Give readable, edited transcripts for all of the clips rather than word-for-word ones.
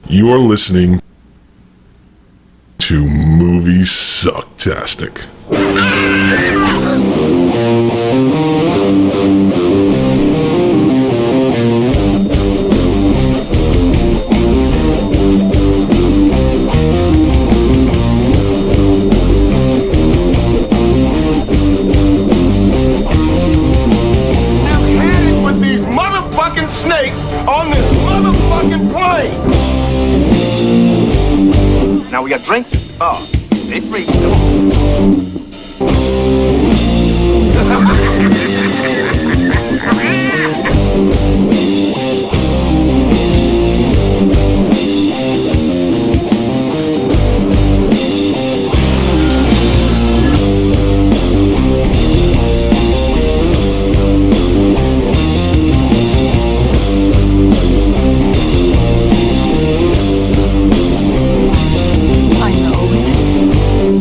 You're listening to Moviesucktastic. On this motherfucking plane. Now we got drinks. Oh, they free.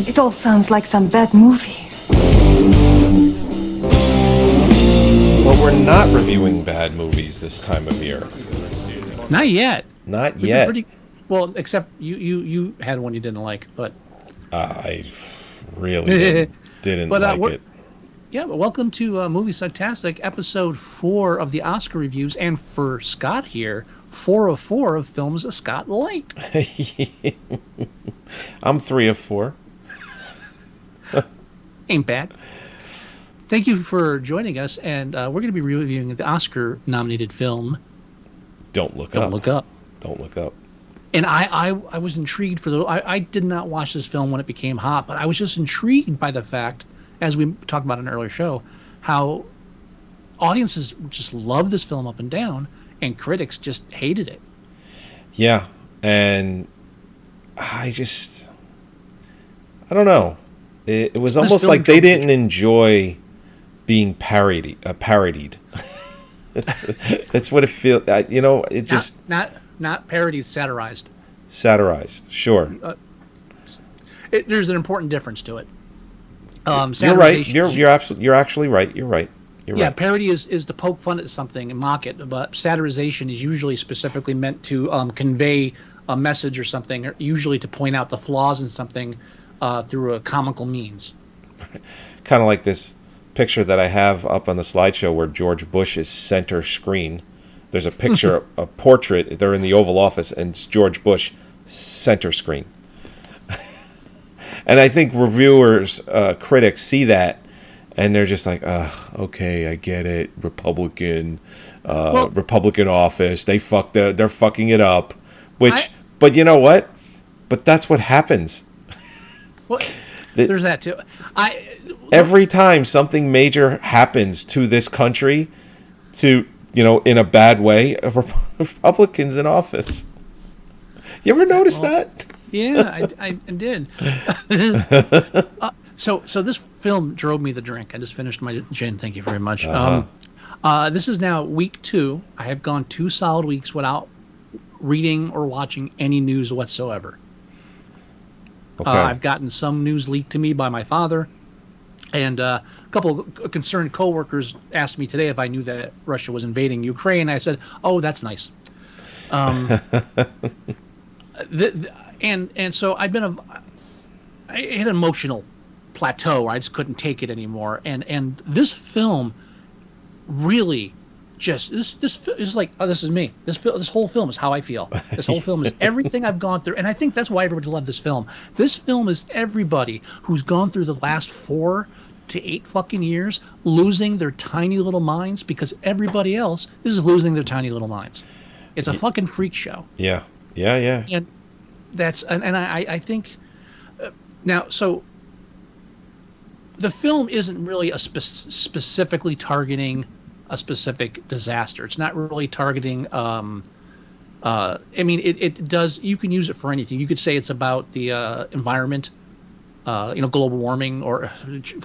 It all sounds like some bad movie. Well, we're not reviewing bad movies this time of year. Not yet. Not yet. Well, except you had one you didn't like, but I really didn't like it. Yeah, but welcome to Moviesucktastic, episode 4 of the Oscar reviews, and for Scott here, 4 of 4 of films that Scott liked. I'm 3 of 4. Ain't bad. Thank you for joining us, and we're going to be reviewing the Oscar-nominated film. Don't Look Up. Don't Look Up. And I was intrigued for I did not watch this film when it became hot, but I was just intrigued by the fact, as we talked about in an earlier show, how audiences just loved this film up and down, and critics just hated it. Yeah, and I don't know. It was almost like they didn't enjoy being parodied. That's what it feels. It just not parodied, satirized. Satirized, sure. There's an important difference to it. You're right. You're actually right. You're right. Parody is to poke fun at something and mock it, but satirization is usually specifically meant to convey a message or something, or usually to point out the flaws in something through a comical means. Kind of like this picture that I have up on the slideshow where George Bush is center screen. There's a picture, a portrait. They're in the Oval Office, and it's George Bush center screen. And I think reviewers, critics see that, and they're just like, okay, I get it. Republican office. They're fucking it up. But you know what? But that's what happens. Well, there's that too. Every time something major happens to this country, in a bad way, a Republican's in office. You ever notice that? Yeah, I did. So this film drove me the drink. I just finished my gin. Thank you very much. This is now week 2. I have gone 2 solid weeks without reading or watching any news whatsoever. Okay. I've gotten some news leaked to me by my father, and a couple of concerned coworkers asked me today if I knew that Russia was invading Ukraine. I said, "Oh, that's nice." And so I hit an emotional plateau where I just couldn't take it anymore. And this film really just this is like, oh, this is me. This whole film is how I feel. This whole film is everything I've gone through, and I think that's why everybody loved this film. This film is everybody who's gone through the last 4 to 8 fucking years losing their tiny little minds because everybody else is losing their tiny little minds. It's a fucking freak show. Yeah. And I think now, so the film isn't really specifically targeting a specific disaster. It's not really targeting. It does. You can use it for anything. You could say it's about the environment, global warming or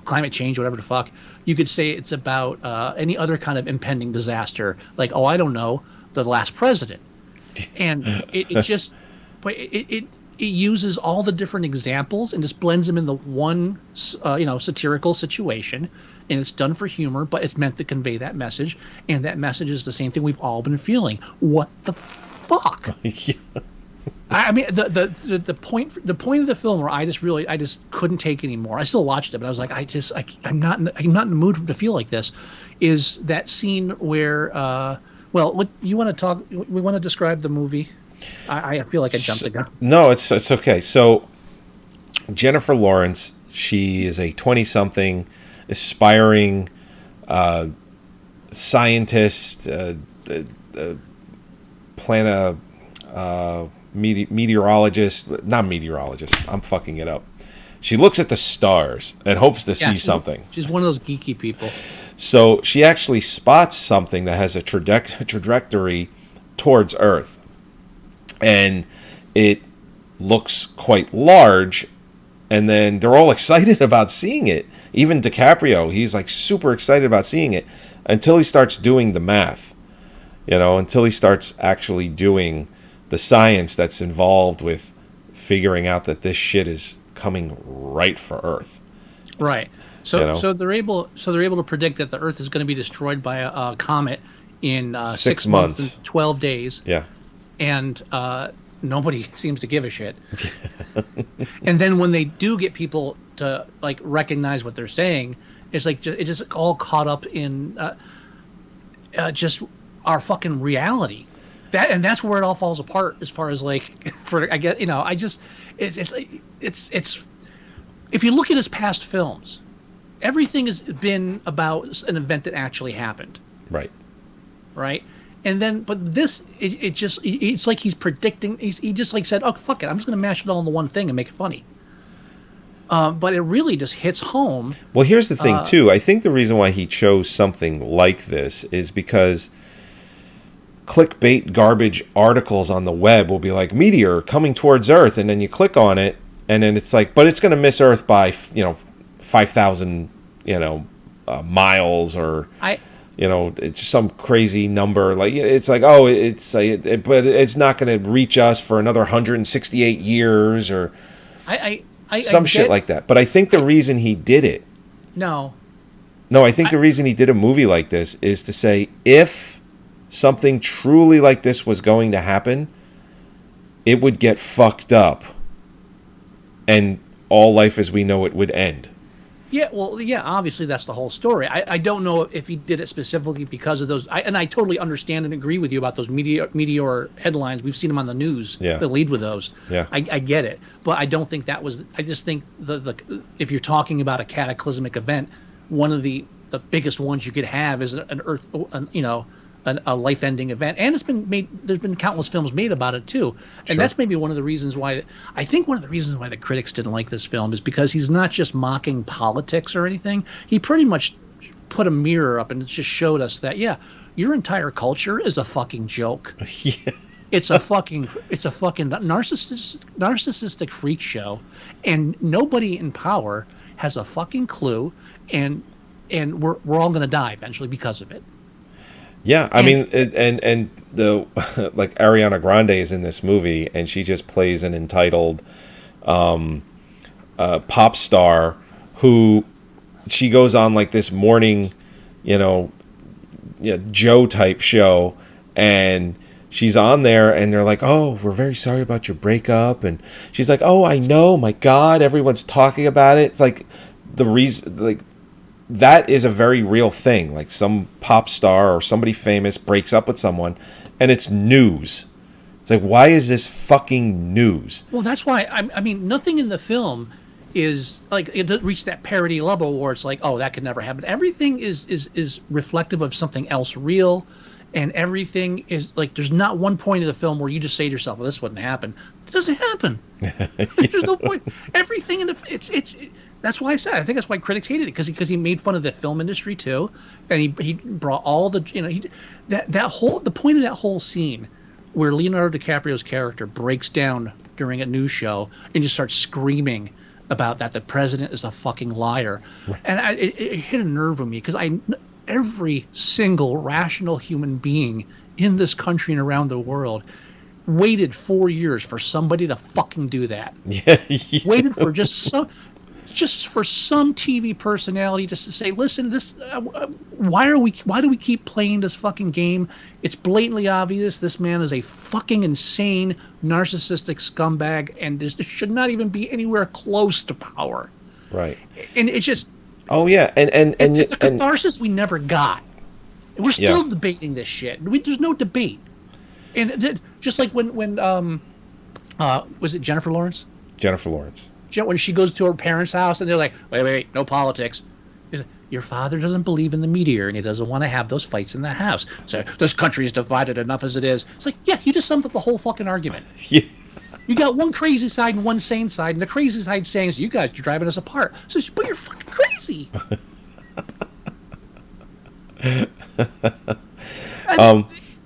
climate change, whatever the fuck. You could say it's about any other kind of impending disaster, like, I don't know, the last president. And it uses all the different examples and just blends them into one, satirical situation. And it's done for humor, but it's meant to convey that message. And that message is the same thing we've all been feeling. What the fuck? I mean, the point of the film where I just couldn't take it anymore. I still watched it, but I was like, I'm not in the mood to feel like this. Is that scene where, well, what you want to talk? We want to describe the movie. I feel like I jumped the gun. No, it's okay. So Jennifer Lawrence, she is a 20-something aspiring scientist, meteorologist, not meteorologist. I'm fucking it up. She looks at the stars and hopes to see something. She's one of those geeky people. So she actually spots something that has a trajectory towards Earth. And it looks quite large. And then they're all excited about seeing it. Even DiCaprio, he's like super excited about seeing it until he starts doing the math. Until he starts actually doing the science that's involved with figuring out that this shit is coming right for Earth. Right. So they're able to predict that the Earth is going to be destroyed by a comet in 6 months and 12 days. Yeah. And nobody seems to give a shit. And then when they do get people to like recognize what they're saying, it's like it's just all caught up in just our fucking reality. That's where it all falls apart as far as like for I guess it's if you look at his past films, everything has been about an event that actually happened. Right. And then, but this, it's like he's predicting. He just like said, "Oh fuck it, I'm just gonna mash it all into one thing and make it funny." But it really just hits home. Well, here's the thing too. I think the reason why he chose something like this is because clickbait garbage articles on the web will be like meteor coming towards Earth, and then you click on it, and then it's like, but it's going to miss Earth by 5,000 miles, or it's some crazy number. Like it's like, oh, but it's not going to reach us for another 168 years, or some shit like that. But I think the reason he did it, the reason he did a movie like this is to say, if something truly like this was going to happen, it would get fucked up, and all life as we know it would end. Yeah, well, yeah, obviously that's the whole story. I don't know if he did it specifically because of those. And I totally understand and agree with you about those meteor headlines. We've seen them on the news. Yeah. The lead with those. Yeah. I get it. But I don't think that was. I just think the if you're talking about a cataclysmic event, one of the biggest ones you could have is an Earth, a life-ending event, and it's been made. There's been countless films made about it too, and that's maybe one of the reasons why. I think one of the reasons why the critics didn't like this film is because he's not just mocking politics or anything. He pretty much put a mirror up and just showed us that your entire culture is a fucking joke. Yeah. It's a fucking narcissistic freak show, and nobody in power has a fucking clue, and we're all going to die eventually because of it. Yeah, I mean, and the like Ariana Grande is in this movie, and she just plays an entitled pop star who she goes on like this morning, Joe type show, and she's on there, and they're like, "Oh, we're very sorry about your breakup," and she's like, "Oh, I know, my God, everyone's talking about it." It's like the reason, like. That is a very real thing. Like some pop star or somebody famous breaks up with someone, and it's news. It's like, why is this fucking news? Well, that's why. I mean, nothing in the film is like it doesn't reach that parody level where it's like, oh, that could never happen. Everything is reflective of something else real, and everything is like. There's not one point of the film where you just say to yourself, "Well, this wouldn't happen." It doesn't happen. There's no point. Everything in the it's. That's why I said I think that's why critics hated it because he made fun of the film industry too, and he brought all the the point of that whole scene where Leonardo DiCaprio's character breaks down during a news show and just starts screaming about that the president is a fucking liar, and it hit a nerve with me because every single rational human being in this country and around the world waited 4 years for somebody to fucking do that. Yeah. Waited for just just for some TV personality just to say, listen, this why do we keep playing this fucking game? It's blatantly obvious this man is a fucking insane narcissistic scumbag, and this should not even be anywhere close to power. Right. And it's just it's a catharsis we never got. We're still debating this shit. There's no debate. And just like when was it Jennifer Lawrence? Jennifer Lawrence. When she goes to her parents' house and they're like, wait, no politics. Like, your father doesn't believe in the meteor and he doesn't want to have those fights in the house. So this country is divided enough as it is. It's like, yeah, you just summed up the whole fucking argument. Yeah. You got one crazy side and one sane side, and the crazy side saying, you guys, you're driving us apart. So, but you're fucking crazy.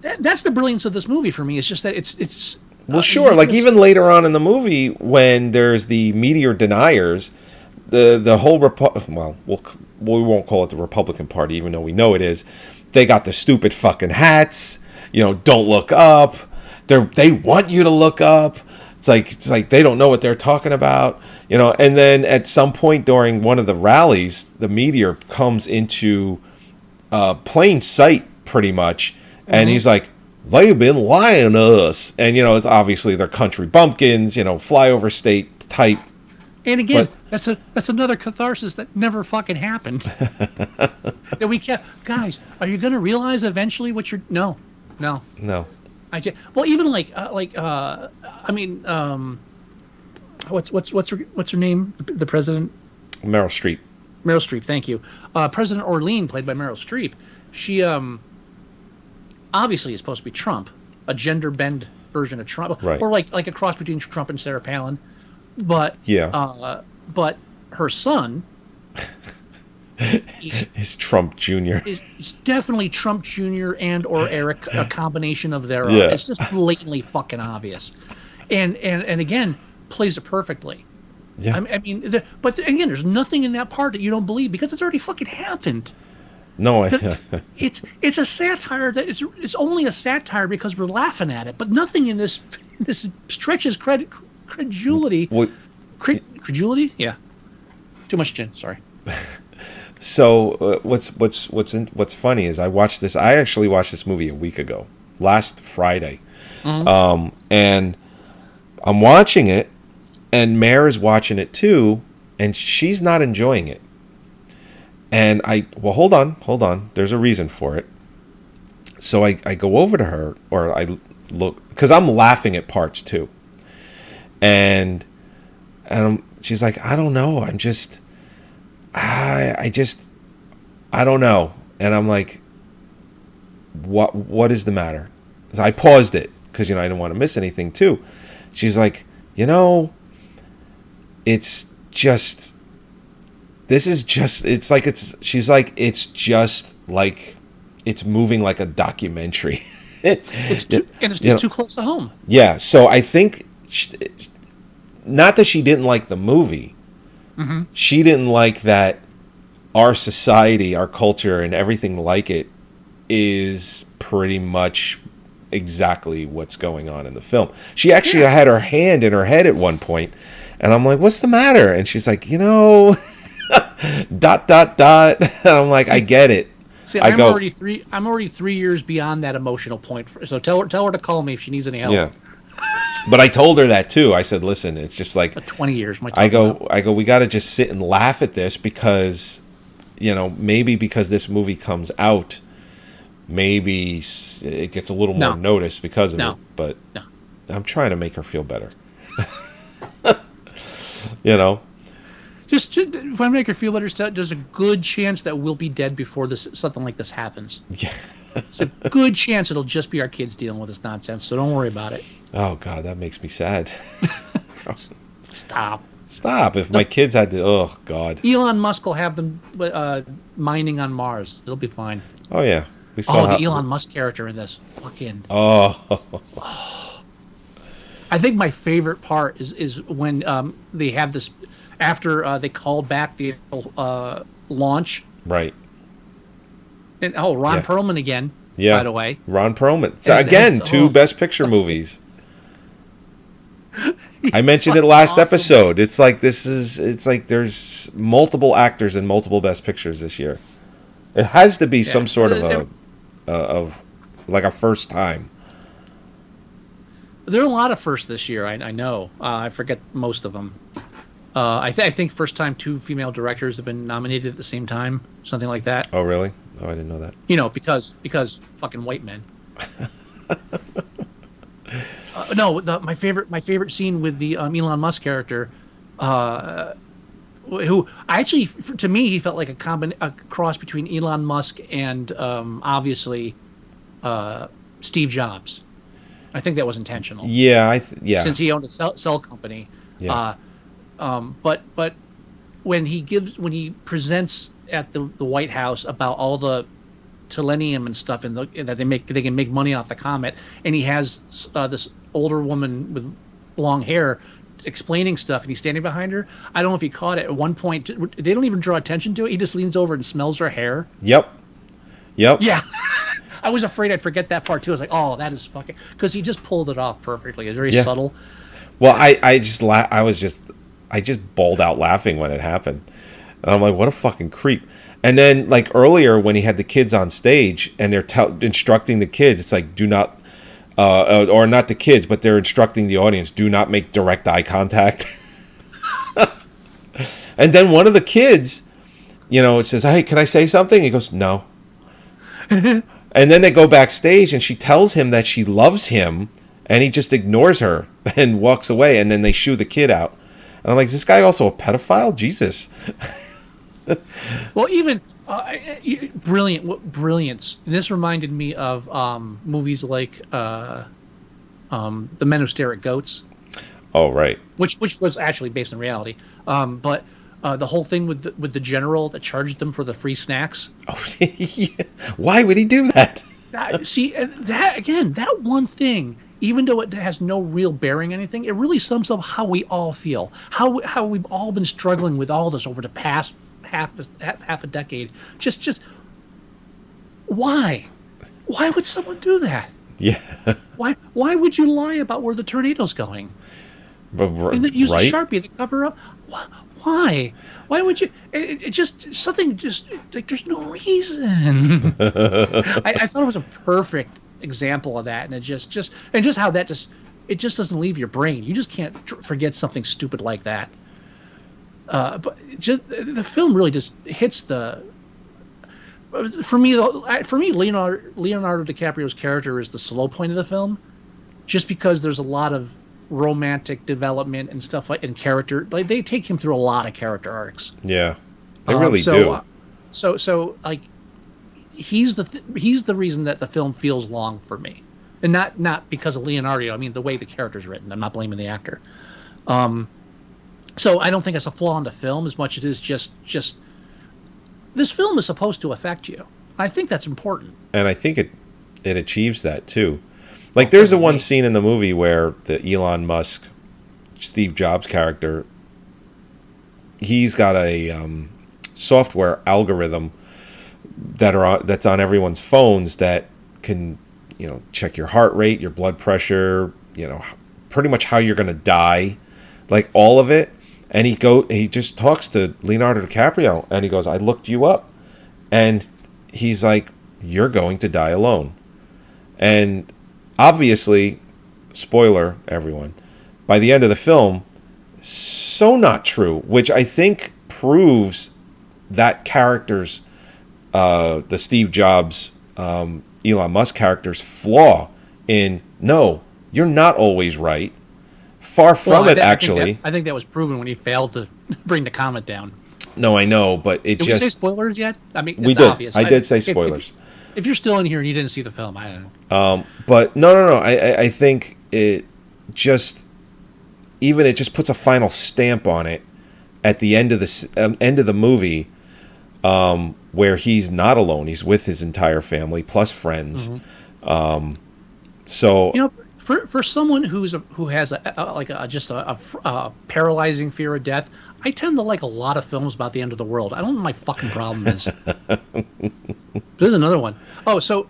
That's the brilliance of this movie for me. It's just that it's. Well, sure. Like even later on in the movie, when there's the meteor deniers, the whole we won't call it the Republican Party, even though we know it is. They got the stupid fucking hats. Don't look up. They want you to look up. It's like they don't know what they're talking about. And then at some point during one of the rallies, the meteor comes into plain sight, pretty much, and he's like, they've been lying to us. And, it's obviously they're country bumpkins, flyover state type. And again, that's another catharsis that never fucking happened. That we kept, guys, are you going to realize eventually what you're, no. Well, even what's her name? The president? Meryl Streep. Meryl Streep, thank you. President Orlean, played by Meryl Streep. She, obviously is supposed to be Trump, a gender bend version of Trump, right. Or like a cross between Trump and Sarah Palin, but but her son is Trump Jr. Is definitely Trump Jr. and or Eric, a combination of their. Yeah. It's just blatantly fucking obvious, and again plays it perfectly. Yeah. I mean, but again, there's nothing in that part that you don't believe because it's already fucking happened. No, it's a satire that it's only a satire because we're laughing at it, but nothing in this stretches credulity. Credulity? Yeah. Too much gin. Sorry. So what's funny is I actually watched this movie a week ago, last Friday, and I'm watching it, and Mare is watching it too, and she's not enjoying it. And hold on. There's a reason for it. So I go over to her, or I look, because I'm laughing at parts too. And she's like, I don't know. I'm just, I don't know. And I'm like, what is the matter? So I paused it because, I didn't want to miss anything too. She's like, it's just, she's like, it's just like, it's moving like a documentary. It's too close to home. Yeah. So I think, not that she didn't like the movie. Mm-hmm. She didn't like that our society, our culture, and everything like it is pretty much exactly what's going on in the film. She actually had her hand in her head at one point, and I'm like, what's the matter? And she's like, ... And I'm like, I get it. See, I'm already 3 years beyond that emotional point. So tell her to call me if she needs any help. Yeah. But I told her that too. I said, listen, it's just like 20 years. I go, we got to just sit and laugh at this because, maybe because this movie comes out, maybe it gets a little more notice because of it. But I'm trying to make her feel better. Just if I make her feel better, there's a good chance that we'll be dead before something like this happens. Yeah. It's a good chance it'll just be our kids dealing with this nonsense, so don't worry about it. Oh, God, that makes me sad. Stop. If my kids had to... Oh, God. Elon Musk will have them mining on Mars. It'll be fine. Oh, yeah. We saw the Elon Musk character in this. Fucking... Oh. I think my favorite part is when they have this... After they called back the launch. Right. And Ron Perlman again, by the way. Ron Perlman. So again, two Best Picture movies. I mentioned it last episode. It's like there's multiple actors in multiple Best Pictures this year. It has to be some sort of a first time. There are a lot of firsts this year. I know. I forget most of them. I think first time 2 female directors have been nominated at the same time, something like that. Oh, really? Oh, I didn't know that. Because fucking white men. No, my favorite scene with the Elon Musk character, who actually, to me, he felt like a cross between Elon Musk and obviously Steve Jobs. I think that was intentional. Yeah, Since he owned a cell company. Yeah. But when he presents at the White House about all the selenium and stuff and that they can make money off the comet, and he has this older woman with long hair explaining stuff, and he's standing behind her. I don't know if you caught it. At one point, they don't even draw attention to it. He just leans over and smells her hair. Yep. Yeah. I was afraid I'd forget that part too. I was like, oh, that is fucking, because he just pulled it off perfectly. It's very subtle. Well, I just bawled out laughing when it happened. And I'm like, what a fucking creep. And then, like, earlier when he had the kids on stage and they're instructing the kids, it's like, do not, or not the kids, but they're instructing the audience, do not make direct eye contact. And then one of the kids, says, hey, can I say something? He goes, no. And then they go backstage and she tells him that she loves him, and he just ignores her and walks away, and then they shoo the kid out. And I'm like, is this guy also a pedophile? Jesus. Well, even brilliance. This reminded me of movies like The Men Who Stare at Goats. Oh, right. Which was actually based in reality. But the whole thing with the general that charged them for the free snacks. Oh, yeah. Why would he do that? That one thing, even though it has no real bearing on anything, it really sums up how we all feel. How we've all been struggling with all this over the past half a decade. Just why would someone do that? Yeah. Why would you lie about where the tornado's going? And then use a Sharpie to cover up? Why would you? It just something just like there's no reason. I thought it was a perfect example of that, and it just how that it just doesn't leave your brain. You just can't forget something stupid like that. But the film really just hits for me, Leonardo DiCaprio's character is the slow point of the film, just because there's a lot of romantic development and stuff and character. Like, they take him through a lot of character arcs. Yeah, they really do. So like, he's the reason that the film feels long for me, and not because of Leonardo. I mean, the way the character's written. I'm not blaming the actor. So I don't think it's a flaw in the film as much as it is just this film is supposed to affect you. I think that's important. And I think it achieves that too. Like, there's the one scene in the movie where the Elon Musk, Steve Jobs character, he's got a software algorithm that's on everyone's phones that can, check your heart rate, your blood pressure, pretty much how you're going to die, like all of it. And he just talks to Leonardo DiCaprio, and he goes, I looked you up. And he's like, you're going to die alone. And obviously, spoiler, everyone, by the end of the film, so not true, which I think proves that character's, the Steve Jobs, Elon Musk character's flaw in, no, you're not always right. Far from it, actually. I think that was proven when he failed to bring the comet down. No, I know, but Did we say spoilers yet? I mean, we it's did. obvious. I did say spoilers. If you're still in here and you didn't see the film, I don't know. But no. I think it just puts a final stamp on it at the end of the movie, where he's not alone. He's with his entire family plus friends. Mm-hmm. So for someone who has a paralyzing fear of death, I tend to like a lot of films about the end of the world. I don't know what my fucking problem is. There's another one. Oh, so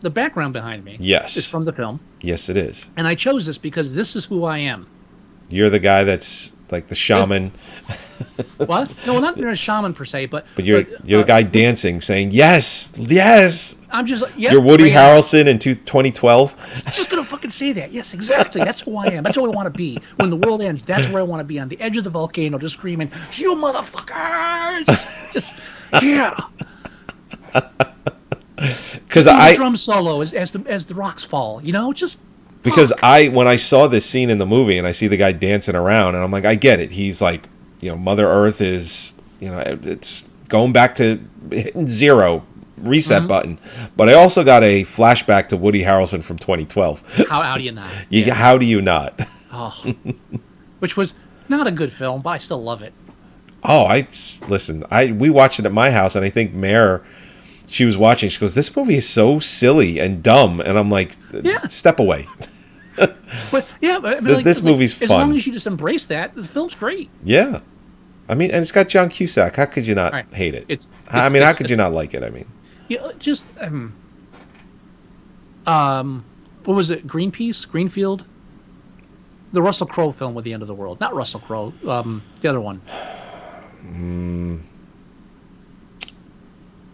the background behind me Yes. is from the film. Yes, it is. And I chose this because this is who I am. You're the guy that's like the shaman, What? No, not a shaman per se, but but you're the guy dancing, saying yes, yes. I'm just like, yeah, You're Woody bring it on. Harrelson in 2012. I'm just gonna fucking say that. Yes, exactly. That's who I am. That's who I want to be. When the world ends, that's where I want to be, on the edge of the volcano, just screaming, "You motherfuckers!" Just yeah. Because drum solo as the rocks fall. You know, just because fuck. when I saw this scene in the movie and I see the guy dancing around and I'm like, I get it. He's like, Mother Earth is, it's going back to hitting zero reset button. But I also got a flashback to Woody Harrelson from 2012. How do you not? How do you not? Oh. Which was not a good film, but I still love it. Oh, we watched it at my house, and I think Mare, she was watching. She goes, "This movie is so silly and dumb," and I'm like, "Step away." But yeah, I mean, This movie's fun. As long as you just embrace that, the film's great. Yeah, I mean, and it's got John Cusack. How could you not hate it? How could you not like it? I mean, just what was it? Greenfield, the Russell Crowe film with the end of the world. Not Russell Crowe. The other one.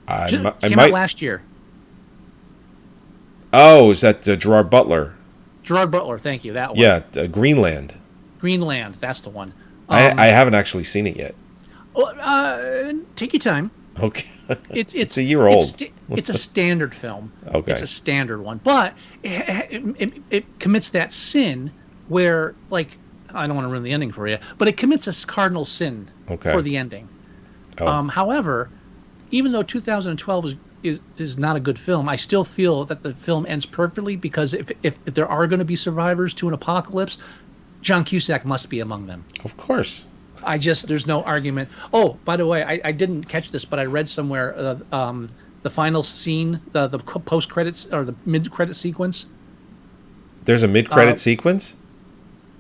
Came out last year. Oh, is that Gerard Butler? Gerard Butler, thank you. That one. Yeah, Greenland. Greenland, that's the one. I haven't actually seen it yet. Take your time. Okay. It's a year old. It's a standard film. Okay. It's a standard one, but it commits that sin where, like, I don't want to ruin the ending for you, but it commits a cardinal sin for the ending. Oh. However, even though 2012 is not a good film, I still feel that the film ends perfectly because if there are going to be survivors to an apocalypse, John Cusack must be among them. Of course. There's no argument. Oh, by the way, I didn't catch this, but I read somewhere the final scene, the post credits or the mid credit sequence. There's a mid credit sequence.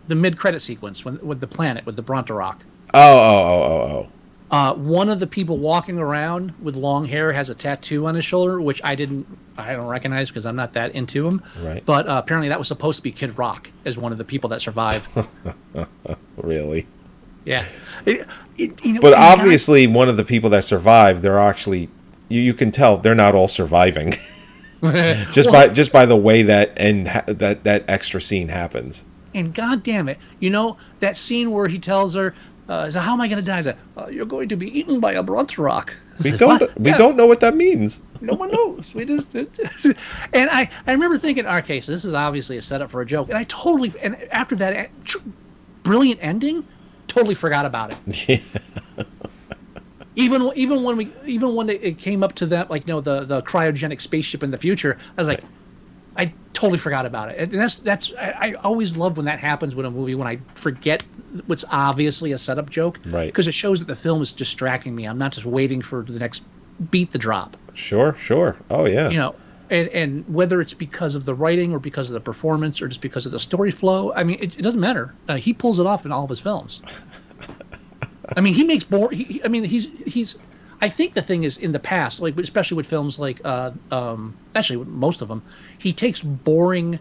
The mid credit sequence with the planet with the Bronterock. Oh. One of the people walking around with long hair has a tattoo on his shoulder, which I don't recognize because I'm not that into him. Right. But apparently that was supposed to be Kid Rock as one of the people that survived. Really? Yeah. But obviously, one of the people that survived, they're actually you can tell they're not all surviving. just by the way that extra scene happens. And God damn it, that scene where he tells her, so how am I going to die? He's like, you're going to be eaten by a Bronterock. We don't know what that means. No one knows. We just and I remember thinking, okay, so this is obviously a setup for a joke. And after that brilliant ending, totally forgot about it. Yeah. Even when it came up to that, like, the cryogenic spaceship in the future, I was like, I totally forgot about it. And that's I always love when that happens with a movie, when I forget what's obviously a setup joke, right? Because it shows that the film is distracting me. I'm not just waiting for the next beat to drop. Sure. Oh yeah. And whether it's because of the writing or because of the performance or just because of the story flow, I mean, it doesn't matter. He pulls it off in all of his films. I mean, he makes he's. I think the thing is, in the past, like especially with films like actually with most of them, he takes boring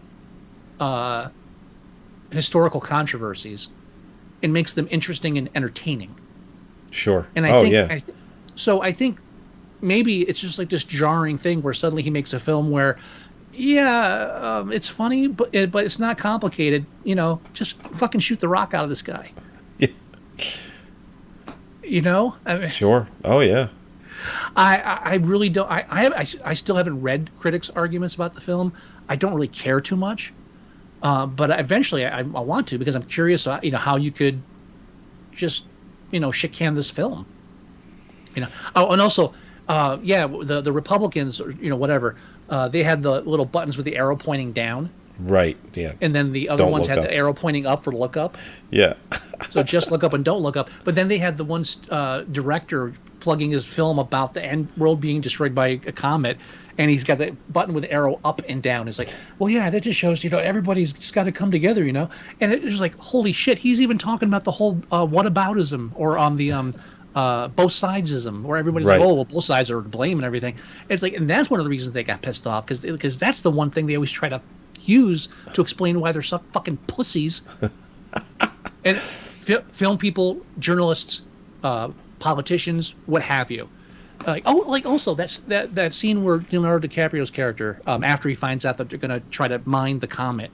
historical controversies and makes them interesting and entertaining. Sure. And I think maybe it's just like this jarring thing where suddenly he makes a film where, it's funny, but it's not complicated. Just fucking shoot the rock out of this guy. Yeah. I mean, sure. Oh yeah. I really don't. I still haven't read critics' arguments about the film. I don't really care too much, but eventually I want to, because I'm curious. How you could just shit can this film. Oh, and also, the Republicans, or whatever, they had the little buttons with the arrow pointing down. Right. Yeah. And then the other ones had the arrow pointing up for look up. Yeah. So just look up and don't look up. But then they had the one director plugging his film about the end world being destroyed by a comet, and he's got the button with the arrow up and down. It's like, well, yeah, that just shows everybody's just got to come together, And it was like, holy shit, he's even talking about the whole whataboutism, or on the both sidesism, where everybody's Right. like, oh, well, both sides are to blame and everything. It's like, and that's one of the reasons they got pissed off, because that's the one thing they always try to use to explain why they're so fucking pussies. And film people, journalists, politicians, what have you. Also that scene where Leonardo DiCaprio's character, after he finds out that they're going to try to mine the comet,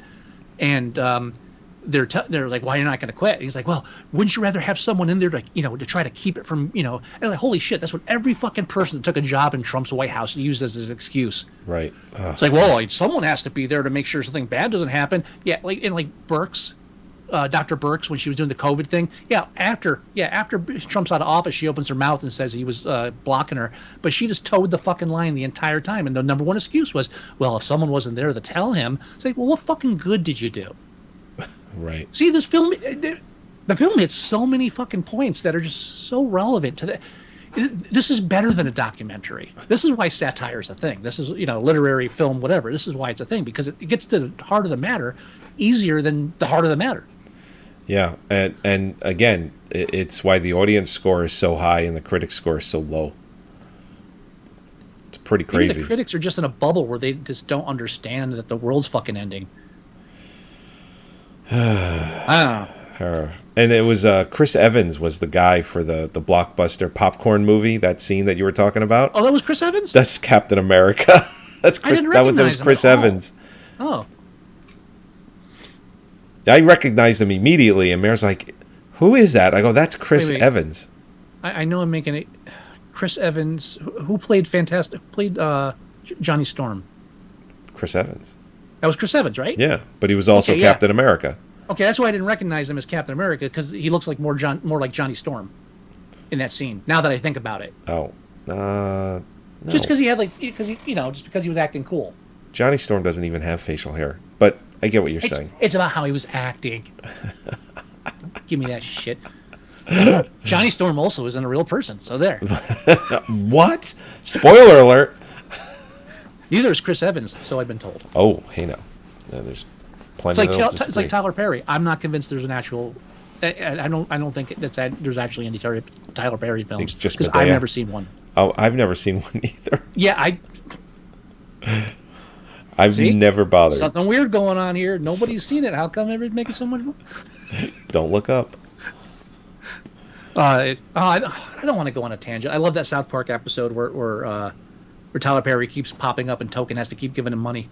and they're like, "Why you're not going to quit?" And he's like, "Well, wouldn't you rather have someone in there to try to keep it from And like, holy shit, that's what every fucking person that took a job in Trump's White House used as his excuse. Right. It's like, well, someone has to be there to make sure something bad doesn't happen. Yeah, like Burks. Dr. Burks, when she was doing the COVID thing, after Trump's out of office, she opens her mouth and says he was blocking her, but she just towed the fucking line the entire time, and the number one excuse was, well, if someone wasn't there to tell him, it's like, well, what fucking good did you do? Right. See, this film, the film hits so many fucking points that are just so relevant to that. This is better than a documentary. This is why satire is a thing. This is, literary film, whatever. This is why it's a thing, because it gets to the heart of the matter easier than the heart of the matter. Yeah, and again, it's why the audience score is so high and the critic score is so low. It's pretty crazy. Maybe the critics are just in a bubble where they just don't understand that the world's fucking ending. I don't know. And it was Chris Evans was the guy for the blockbuster popcorn movie. That scene that you were talking about. Oh, that was Chris Evans? That's Captain America. That's Chris. That was Chris Evans. Oh. I recognized him immediately, and Mayor's like, "Who is that?" I go, "That's Chris Evans." I know I'm making it. Chris Evans, who played Johnny Storm. Chris Evans. That was Chris Evans, right? Yeah, but he was also Captain America. Okay, that's why I didn't recognize him as Captain America, because he looks like more like Johnny Storm in that scene. Now that I think about it. Oh, no. Just because he had just because he was acting cool. Johnny Storm doesn't even have facial hair, but I get what you're saying. It's about how he was acting. Give me that shit. Johnny Storm also isn't a real person, so there. What? Spoiler alert. Neither is Chris Evans, so I've been told. Oh, hey now. There's plenty. It's like Tyler Perry. I'm not convinced there's an actual. I don't think there's actually any Tyler Perry films, because I've never seen one. Oh, I've never seen one either. Yeah, I've never bothered. Something weird going on here. Nobody's seen it. How come everybody's making so much money? Don't look up. I don't want to go on a tangent. I love that South Park episode where Tyler Perry keeps popping up and Token has to keep giving him money.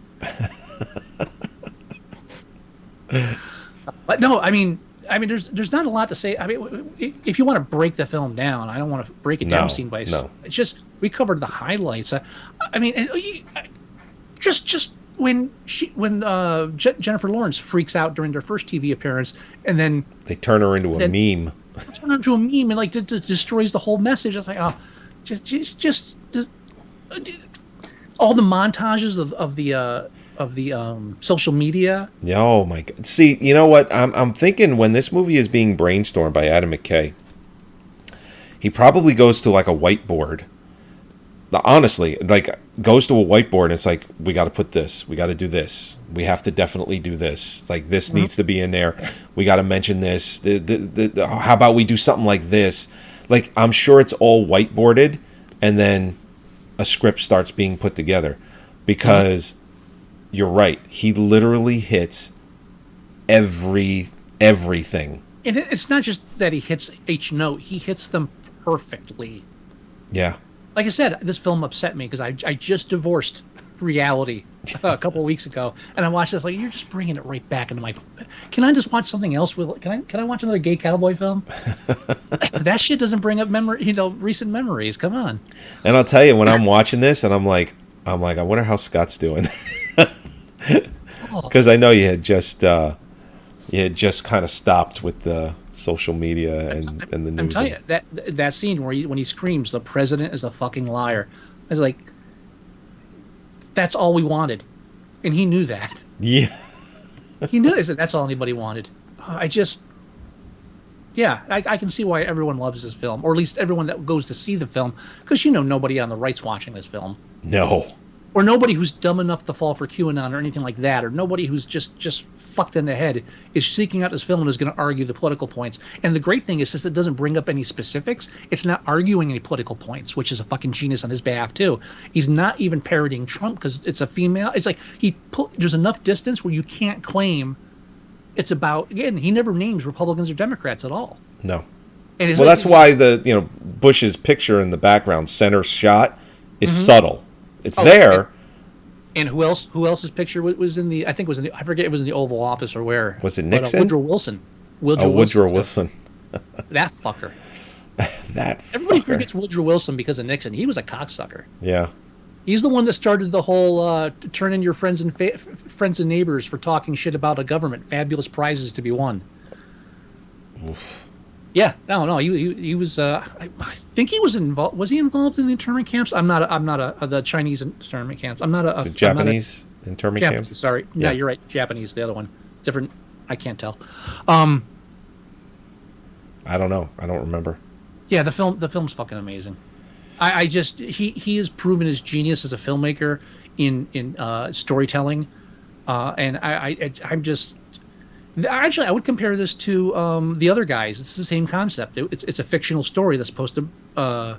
But no, I mean, there's not a lot to say. I mean, if you want to break the film down, I don't want to break it down scene by scene. No. It's just we covered the highlights. I mean, just when Jennifer Lawrence freaks out during their first TV appearance, and then they turn her into a meme. Turn her into a meme and destroys the whole message. It's like, oh, just all the montages of the social media. Oh my God! See, you know what? I'm thinking when this movie is being brainstormed by Adam McKay, he probably goes to like a whiteboard. Honestly, like goes to a whiteboard and it's like, we got to put this, we got to do this, we have to definitely do this. Like this needs to be in there. We got to mention this. How about we do something like this? Like I'm sure it's all whiteboarded, and then a script starts being put together, because you're right. He literally hits everything. And it's not just that he hits each note; he hits them perfectly. Yeah. Like I said, this film upset me because I just divorced reality a couple of weeks ago, and I watched this. Like, you're just bringing it right back into my. Can I just watch something else? Can I watch another gay cowboy film? That shit doesn't bring up recent memories. Come on. And I'll tell you, when I'm watching this, and I'm like, I wonder how Scott's doing, because I know you had just kind of stopped with the social media and the news. I'm telling you, that scene when he screams, "The president is a fucking liar." I was like, that's all we wanted, and he knew that. Yeah, he knew that. That's all anybody wanted. I can see why everyone loves this film, or at least everyone that goes to see the film, because nobody on the right's watching this film. No, or nobody who's dumb enough to fall for QAnon or anything like that, or nobody who's just fucked in the head is seeking out this film and is going to argue the political points. And the great thing is, since it doesn't bring up any specifics, it's not arguing any political points, which is a fucking genius on his behalf too. He's not even parodying Trump because it's a female. It's like there's enough distance where you can't claim it's about. Again, he never names Republicans or Democrats at all. No. And Well, that's why Bush's picture in the background, center shot, is subtle. It's there. And who else? Who else's picture was in the? I think it was in the. I forget. It was in the Oval Office or where. Was it Nixon? Woodrow Wilson. Woodrow Wilson. That fucker. That fucker. Everybody forgets Woodrow Wilson because of Nixon. He was a cocksucker. Yeah. He's the one that started the whole turn in your friends and neighbors for talking shit about a government. Fabulous prizes to be won. Oof. Yeah, no. He was. I think he was involved. Was he involved in the internment camps? I'm not the Chinese internment camps. I'm not a the Japanese internment camps. Sorry, Yeah. you're right. Japanese, the other one, different. I can't tell. I don't know. I don't remember. Yeah, the film's fucking amazing. He has proven his genius as a filmmaker in storytelling, and I'm just. Actually, I would compare this to The Other Guys. It's the same concept. It's a fictional story that's supposed to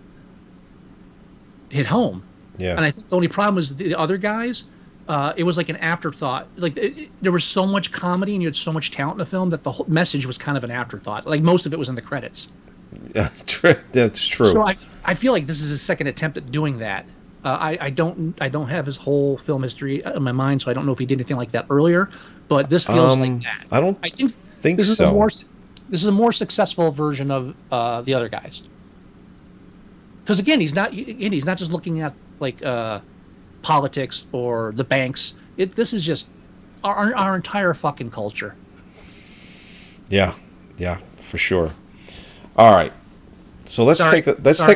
hit home. Yeah. And I think the only problem is The Other Guys. It was like an afterthought. Like there was so much comedy and you had so much talent in the film that the whole message was kind of an afterthought. Like most of it was in the credits. That's true. That's true. So I feel like this is his second attempt at doing that. I don't have his whole film history in my mind, so I don't know if he did anything like that earlier. But this feels like that. I think this so. This is a more successful version of The Other Guys. Because again, he's not just looking at like politics or the banks. This is just our entire fucking culture. Yeah, for sure. All right. So let's take a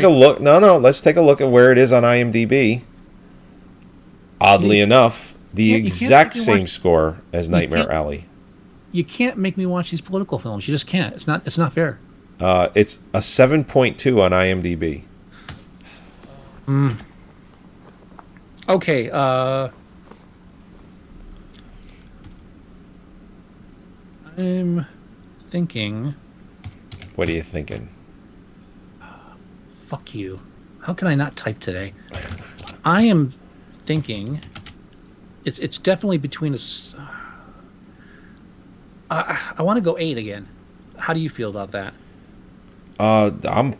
look. Let's take a look at where it is on IMDb. Oddly enough, the exact same score as Nightmare Alley. You can't make me watch these political films. You just can't. It's not fair. It's a 7.2 on IMDb. Okay. I'm thinking. What are you thinking? Fuck you. How can I not type today? I am thinking it's definitely between us. I want to go 8 again. How do you feel about that? I'm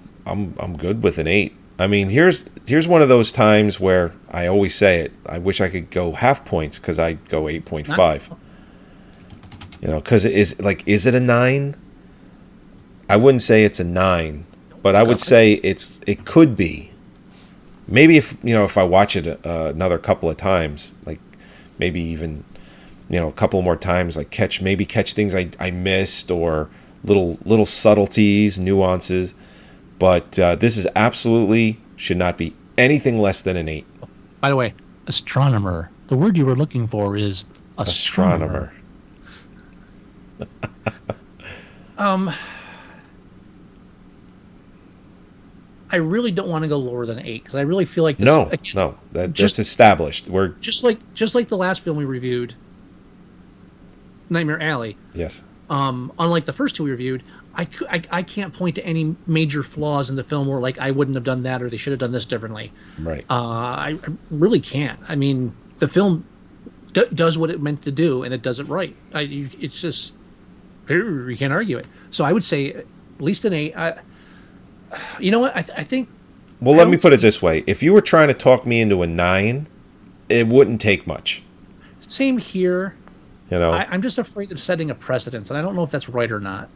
good with an 8. I mean, here's one of those times where I always say it. I wish I could go half points because I go 8.5. Because is it a 9? I wouldn't say it's a 9. But I would say it could be. Maybe if I watch it another couple of times, like maybe even a couple more times, like catch things I missed or little subtleties, nuances. But this is absolutely should not be anything less than an 8. By the way, astronomer. The word you were looking for is astronomer. I really don't want to go lower than 8 because I really feel like this, that's established. We're just like the last film we reviewed, Nightmare Alley. Yes. Unlike the first two we reviewed, I can't point to any major flaws in the film where like I wouldn't have done that or they should have done this differently. Right. I really can't. I mean, the film does what it meant to do and it does it right. It's just you can't argue it. So I would say at least an 8. You know what? I think. Well, let me put it this way: if you were trying to talk me into a 9, it wouldn't take much. Same here. I'm just afraid of setting a precedence, and I don't know if that's right or not.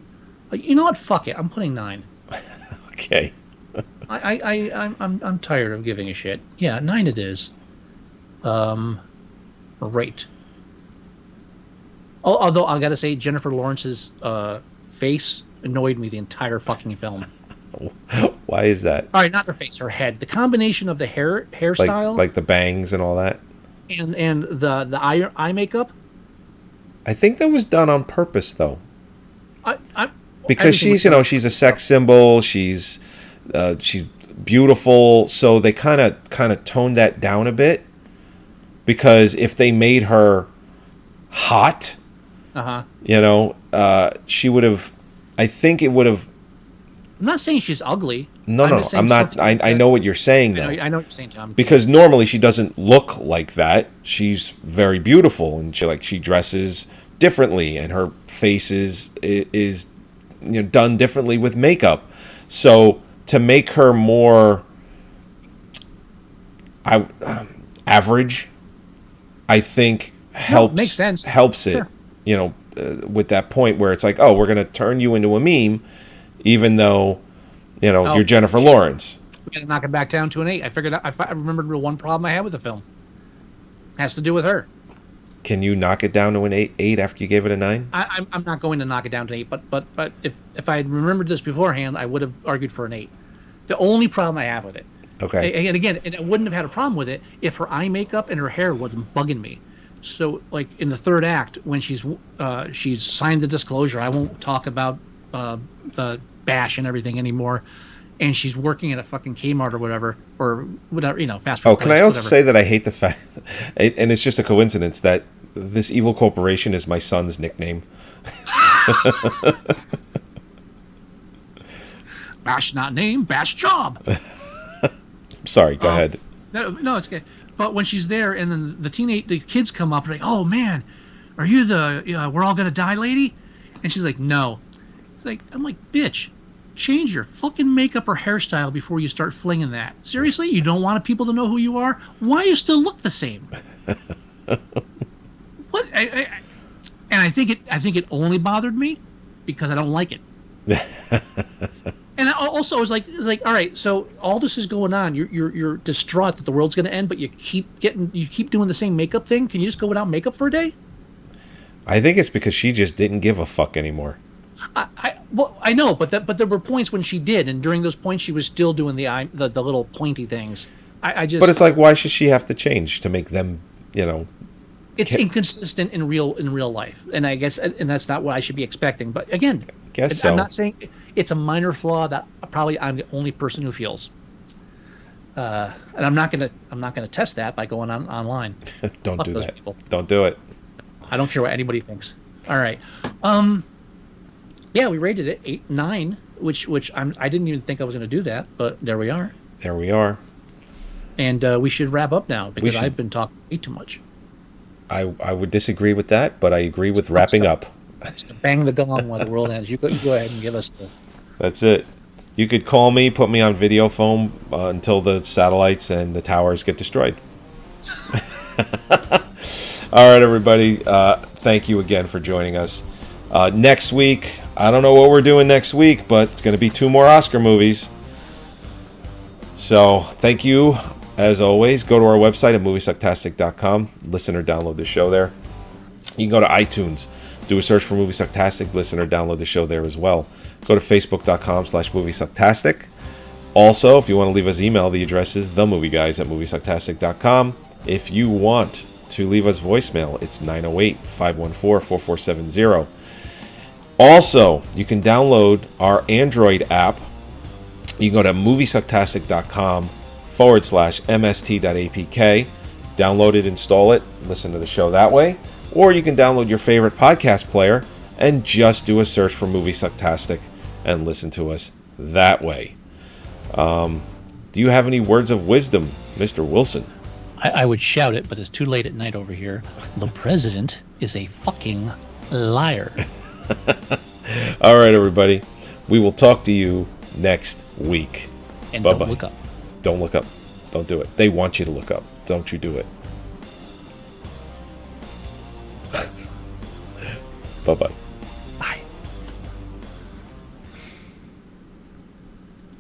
You know what? Fuck it. I'm putting 9. Okay. I'm tired of giving a shit. Yeah, 9 it is. Right. Although I gotta say, Jennifer Lawrence's face annoyed me the entire fucking film. Why is that? All right, not her face, her head. The combination of the hairstyle, like the bangs and all that, and the eye makeup. I think that was done on purpose, though. Because she's she's a sex symbol. She's beautiful, so they kind of toned that down a bit. because if they made her hot, you know, she would have. I think it would have. I'm not saying she's ugly. No, I'm not. I know what you're saying, though. I know what you're saying, Tom. Because normally she doesn't look like that. She's very beautiful, and she dresses differently, and her face is done differently with makeup. So to make her more average, I think helps. Makes sense. Helps it, sure. With that point where it's like, oh, we're going to turn you into a meme, even though, you're Jennifer Lawrence. We got to knock it back down to an 8. I remembered the one problem I had with the film. It has to do with her. Can you knock it down to an 8 after you gave it a 9? I'm not going to knock it down to 8, but if I had remembered this beforehand, I would have argued for an 8. The only problem I have with it. Okay. And again, I wouldn't have had a problem with it if her eye makeup and her hair wasn't bugging me. So, like in the third act, when she's signed the disclosure, I won't talk about the bash and everything anymore, and she's working at a fucking Kmart or whatever, fast food. Oh, can I also whatever. say that I hate the fact, and it's just a coincidence that this evil corporation is my son's nickname. Bash not name, bash job. Sorry, go ahead. No, it's okay. But when she's there, and then the kids come up, and like, oh man, are you the we're all gonna die lady? And she's like, no. It's like, I'm like, bitch, change your fucking makeup or hairstyle before you start flinging that. Seriously, you don't want people to know who you are? Why you still look the same? What? And I think it only bothered me because I don't like it. And also, I was like, all right, so all this is going on. You're distraught that the world's going to end, but you keep doing the same makeup thing. Can you just go without makeup for a day? I think it's because she just didn't give a fuck anymore. I know, but there were points when she did, and during those points, she was still doing the little pointy things. But it's like, why should she have to change to make them, It's inconsistent in real life, and I guess, and that's not what I should be expecting. But again, I'm not saying it's a minor flaw that probably I'm the only person who feels. And I'm not gonna test that by going online. Don't Fuck do those that. people. Don't do it. I don't care what anybody thinks. All right. Yeah, we rated it 8, 9, which I didn't even think I was going to do that, but there we are. There we are. And we should wrap up now because I've been talking way too much. I would disagree with that, but I agree with wrapping up. Just bang the gong while the world ends. You go ahead and give us the... That's it. You could call me, put me on video phone until the satellites and the towers get destroyed. All right, everybody. Thank you again for joining us. Next week, I don't know what we're doing next week, but it's going to be 2 more Oscar movies. So thank you, as always. Go to our website at Moviesucktastic.com. Listen or download the show there. You can go to iTunes. Do a search for Moviesucktastic. Listen or download the show there as well. Go to Facebook.com/Moviesucktastic. Also, if you want to leave us email, the address is themovieguys@Moviesucktastic.com. If you want to leave us voicemail, it's 908-514-4470. Also, you can download our Android app. You can go to Moviesucktastic.com/mst.apk. Download it, install it, listen to the show that way. Or you can download your favorite podcast player and just do a search for Moviesucktastic and listen to us that way. Do you have any words of wisdom, Mr. Wilson? I would shout it, but it's too late at night over here. The president is a fucking liar. All right, everybody. We will talk to you next week. And Bye-bye. don't look up. Don't look up. Don't do it. They want you to look up. Don't you do it. Bye-bye.